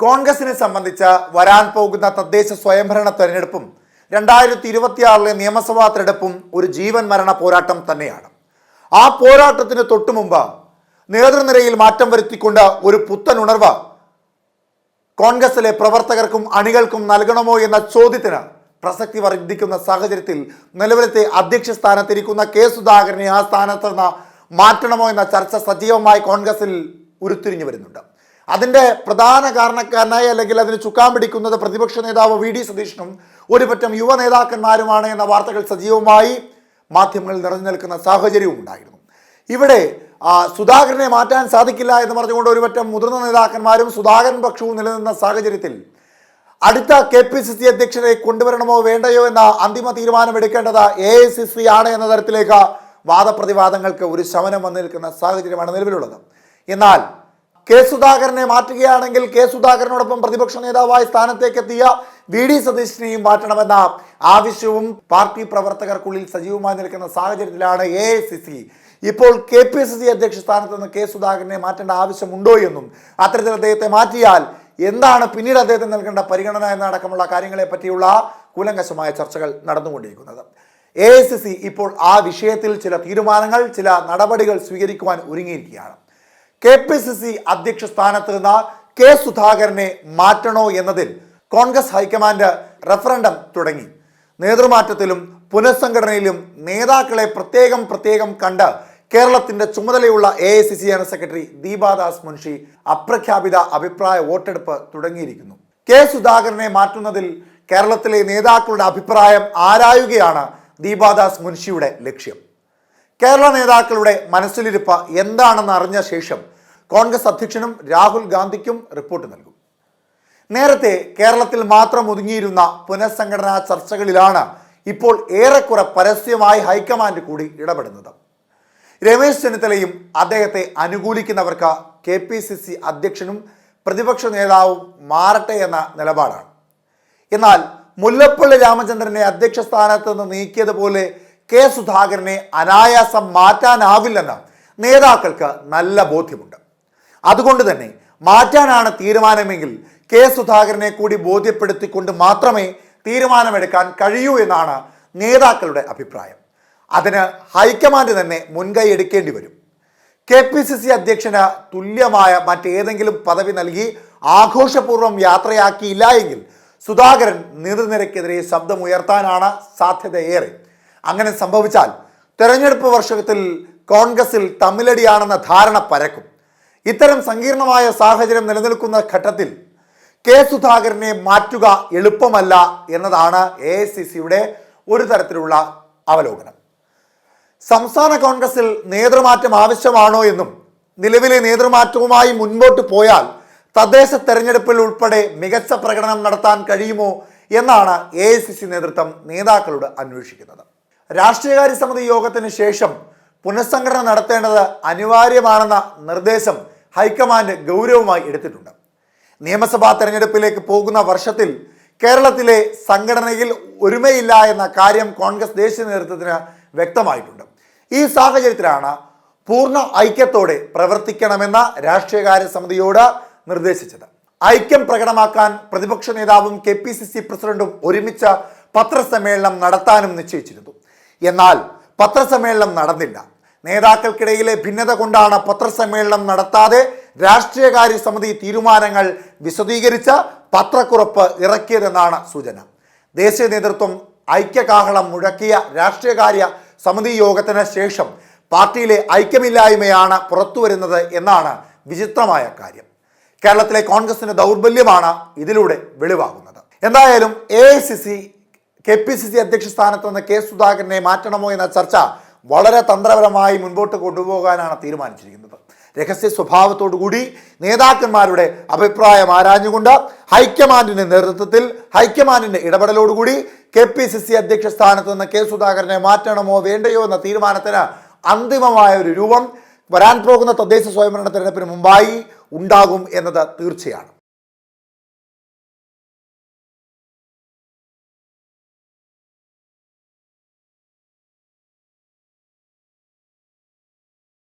കോൺഗ്രസിനെ സംബന്ധിച്ച് വരാൻ പോകുന്ന തദ്ദേശ സ്വയംഭരണ തെരഞ്ഞെടുപ്പും 2026 നിയമസഭാ തെരഞ്ഞെടുപ്പും ഒരു ജീവൻ മരണ പോരാട്ടം തന്നെയാണ്. ആ പോരാട്ടത്തിന് തൊട്ടുമുമ്പ് നേതൃനിരയിൽ മാറ്റം വരുത്തിക്കൊണ്ട് ഒരു പുത്തൻ ഉണർവ് കോൺഗ്രസിലെ പ്രവർത്തകർക്കും അണികൾക്കും നൽകണമോ എന്ന ചോദ്യത്തിന് പ്രസക്തി വർദ്ധിക്കുന്ന സാഹചര്യത്തിൽ നിലവിലത്തെ അധ്യക്ഷ സ്ഥാനത്തിരിക്കുന്ന കെ സുധാകരനെ ആ സ്ഥാനത്ത് നിന്ന് മാറ്റണമോ എന്ന ചർച്ച സജീവമായി കോൺഗ്രസിൽ ഉരുത്തിരിഞ്ഞു വരുന്നുണ്ട്. അതിൻ്റെ പ്രധാന കാരണക്കാരനായി അല്ലെങ്കിൽ അതിന് ചുക്കാൻ പിടിക്കുന്നത് പ്രതിപക്ഷ നേതാവ് വി ഡി സതീശനും ഒരുപറ്റം യുവ നേതാക്കന്മാരുമാണ് എന്ന വാർത്തകൾ സജീവമായി മാധ്യമങ്ങളിൽ നിറഞ്ഞു നിൽക്കുന്ന സാഹചര്യവും ഉണ്ടായിരുന്നു. ഇവിടെ സുധാകരനെ മാറ്റാൻ സാധിക്കില്ല എന്ന് പറഞ്ഞുകൊണ്ട് ഒരുപറ്റം മുതിർന്ന നേതാക്കന്മാരും സുധാകരൻ പക്ഷവും നിലനിന്ന സാഹചര്യത്തിൽ അടുത്ത KPCC അധ്യക്ഷനെ കൊണ്ടുവരണമോ വേണ്ടയോ എന്ന അന്തിമ തീരുമാനമെടുക്കേണ്ടത് AICC ആണ് എന്ന തരത്തിലേക്ക് വാദപ്രതിവാദങ്ങൾക്ക് ഒരു ശമനം വന്നു നിൽക്കുന്ന സാഹചര്യമാണ് നിലവിലുള്ളത്. എന്നാൽ കെ സുധാകരനെ മാറ്റുകയാണെങ്കിൽ കെ സുധാകരനോടൊപ്പം പ്രതിപക്ഷ നേതാവായി സ്ഥാനത്തേക്ക് എത്തിയ വി ഡി സതീശനെയും മാറ്റണമെന്ന ആവശ്യവും പാർട്ടി പ്രവർത്തകർക്കുള്ളിൽ സജീവമായി നിൽക്കുന്ന സാഹചര്യത്തിലാണ് AICC ഇപ്പോൾ KPCC അധ്യക്ഷ സ്ഥാനത്ത് നിന്ന് കെ സുധാകരനെ മാറ്റേണ്ട ആവശ്യമുണ്ടോ എന്നും അത്തരത്തിൽ അദ്ദേഹത്തെ മാറ്റിയാൽ എന്താണ് പിന്നീട് അദ്ദേഹത്തിന് നൽകേണ്ട പരിഗണന എന്നടക്കമുള്ള കാര്യങ്ങളെ പറ്റിയുള്ള കൂലങ്കഷമായ ചർച്ചകൾ നടന്നുകൊണ്ടിരിക്കുന്നത്. AICC ഇപ്പോൾ ആ വിഷയത്തിൽ ചില തീരുമാനങ്ങൾ, ചില നടപടികൾ സ്വീകരിക്കുവാൻ ഒരുങ്ങിയിരിക്കുകയാണ്. KPCC അധ്യക്ഷ സ്ഥാനത്ത് നിന്ന് കെ സുധാകരനെ മാറ്റണോ എന്നതിൽ കോൺഗ്രസ് ഹൈക്കമാൻഡ് റഫറൻഡം തുടങ്ങി. നേതൃമാറ്റത്തിലും പുനഃസംഘടനയിലും നേതാക്കളെ പ്രത്യേകം കണ്ട് കേരളത്തിന്റെ ചുമതലയുള്ള AICC general secretary Deepa Das Munshi അപ്രഖ്യാപിത അഭിപ്രായ വോട്ടെടുപ്പ് തുടങ്ങിയിരിക്കുന്നു. കെ സുധാകരനെ മാറ്റുന്നതിൽ കേരളത്തിലെ നേതാക്കളുടെ അഭിപ്രായം ആരായുകയാണ് ദീപാദാസ് മുൻഷിയുടെ ലക്ഷ്യം. കേരള നേതാക്കളുടെ മനസ്സിലിരിപ്പ് എന്താണെന്ന് അറിഞ്ഞ ശേഷം കോൺഗ്രസ് അധ്യക്ഷനും രാഹുൽ ഗാന്ധിക്കും റിപ്പോർട്ട് നൽകും. നേരത്തെ കേരളത്തിൽ മാത്രം ഒതുങ്ങിയിരുന്ന പുനഃസംഘടനാ ചർച്ചകളിലാണ് ഇപ്പോൾ ഏറെക്കുറെ പരസ്യമായി ഹൈക്കമാൻഡ് കൂടി ഇടപെടുന്നത്. രമേശ് ചെന്നിത്തലയും അദ്ദേഹത്തെ അനുകൂലിക്കുന്നവർക്ക് KPCC അധ്യക്ഷനും പ്രതിപക്ഷ നേതാവും മാറട്ടെ എന്ന നിലപാടാണ്. എന്നാൽ മുല്ലപ്പള്ളി രാമചന്ദ്രനെ അധ്യക്ഷ സ്ഥാനത്ത് നിന്ന് നീക്കിയതുപോലെ കെ സുധാകരനെ അനായാസം മാറ്റാനാവില്ലെന്ന് നേതാക്കൾക്ക് നല്ല ബോധ്യമുണ്ട്. അതുകൊണ്ട് തന്നെ മാറ്റാനാണ് തീരുമാനമെങ്കിൽ കെ സുധാകരനെ കൂടി ബോധ്യപ്പെടുത്തിക്കൊണ്ട് മാത്രമേ തീരുമാനമെടുക്കാൻ കഴിയൂ എന്നാണ് നേതാക്കളുടെ അഭിപ്രായം. അതിന് ഹൈക്കമാൻഡ് തന്നെ മുൻകൈ എടുക്കേണ്ടി വരും. KPCC അധ്യക്ഷന് തുല്യമായ മറ്റേതെങ്കിലും പദവി നൽകി ആഘോഷപൂർവ്വം യാത്രയാക്കിയില്ല എങ്കിൽ സുധാകരൻ നേതൃനിരക്കെതിരെ ശബ്ദമുയർത്താനാണ് സാധ്യതയേറെ. അങ്ങനെ സംഭവിച്ചാൽ തെരഞ്ഞെടുപ്പ് വർഷത്തിൽ കോൺഗ്രസിൽ തമ്മിലടിയാണെന്ന ധാരണ പരക്കും. ഇത്തരം സങ്കീർണമായ സാഹചര്യം നിലനിൽക്കുന്ന ഘട്ടത്തിൽ കെ സുധാകരനെ മാറ്റുക എളുപ്പമല്ല എന്നതാണ് AICCയുടെ ഒരു തരത്തിലുള്ള അവലോകനം. സംസ്ഥാന കോൺഗ്രസിൽ നേതൃമാറ്റം ആവശ്യമാണോ എന്നും നിലവിലെ നേതൃമാറ്റവുമായി മുൻപോട്ട് പോയാൽ തദ്ദേശ തെരഞ്ഞെടുപ്പിൽ ഉൾപ്പെടെ മികച്ച പ്രകടനം നടത്താൻ കഴിയുമോ എന്നാണ് AICC നേതൃത്വം നേതാക്കളോട് അന്വേഷിക്കുന്നത്. രാഷ്ട്രീയകാര്യ സമിതി യോഗത്തിന് ശേഷം പുനഃസംഘടന നടത്തേണ്ടത് അനിവാര്യമാണെന്ന നിർദ്ദേശം ഹൈക്കമാൻഡ് ഗൗരവമായി എടുത്തിട്ടുണ്ട്. നിയമസഭാ തെരഞ്ഞെടുപ്പിലേക്ക് പോകുന്ന വർഷത്തിൽ കേരളത്തിലെ സംഘടനയിൽ ഒരുമയില്ല എന്ന കാര്യം കോൺഗ്രസ് ദേശീയ നേതൃത്വത്തിന് വ്യക്തമായിട്ടുണ്ട്. ഈ സാഹചര്യത്തിലാണ് പൂർണ്ണ ഐക്യത്തോടെ പ്രവർത്തിക്കണമെന്ന രാഷ്ട്രീയകാര്യ സമിതിയോട് നിർദ്ദേശിച്ചത്. ഐക്യം പ്രകടമാക്കാൻ പ്രതിപക്ഷ നേതാവും KPCC പ്രസിഡന്റും ഒരുമിച്ച് പത്രസമ്മേളനം നടത്താനും നിശ്ചയിച്ചിരുന്നു. എന്നാൽ പത്രസമ്മേളനം നടന്നില്ല. നേതാക്കൾക്കിടയിലെ ഭിന്നത കൊണ്ടാണ് പത്രസമ്മേളനം നടത്താതെ രാഷ്ട്രീയകാര്യ സമിതി തീരുമാനങ്ങൾ വിശദീകരിച്ച് പത്രക്കുറിപ്പ് ഇറക്കിയതെന്നാണ് സൂചന. ദേശീയ നേതൃത്വം ഐക്യകാഹളം മുഴക്കിയ രാഷ്ട്രീയകാര്യ സമിതി യോഗത്തിന് ശേഷം പാർട്ടിയിലെ ഐക്യമില്ലായ്മയാണ് പുറത്തുവരുന്നത് എന്നാണ് വിചിത്രമായ കാര്യം. കേരളത്തിലെ കോൺഗ്രസിന്റെ ദൗർബല്യമാണ് ഇതിലൂടെ വെളിവാകുന്നത്. എന്തായാലും AICC KPCC അധ്യക്ഷ സ്ഥാനത്ത് നിന്ന് കെ സുധാകരനെ മാറ്റണമോ എന്ന ചർച്ച വളരെ തന്ത്രപരമായി മുൻപോട്ട് കൊണ്ടുപോകാനാണ് തീരുമാനിച്ചിരിക്കുന്നത്. രഹസ്യ സ്വഭാവത്തോടുകൂടി നേതാക്കന്മാരുടെ അഭിപ്രായം ആരാഞ്ഞുകൊണ്ട് ഹൈക്കമാൻഡിന്റെ നേതൃത്വത്തിൽ ഹൈക്കമാൻഡിന്റെ ഇടപെടലോടുകൂടി KPCC അധ്യക്ഷ സ്ഥാനത്ത് നിന്ന് കെ സുധാകരനെ മാറ്റണമോ വേണ്ടയോ എന്ന തീരുമാനത്തിന് അന്തിമമായ ഒരു രൂപം വരാൻ പോകുന്ന തദ്ദേശ സ്വയംഭരണ തെരഞ്ഞെടുപ്പിന് മുമ്പായി ഉണ്ടാകും എന്നത് തീർച്ചയാണ്.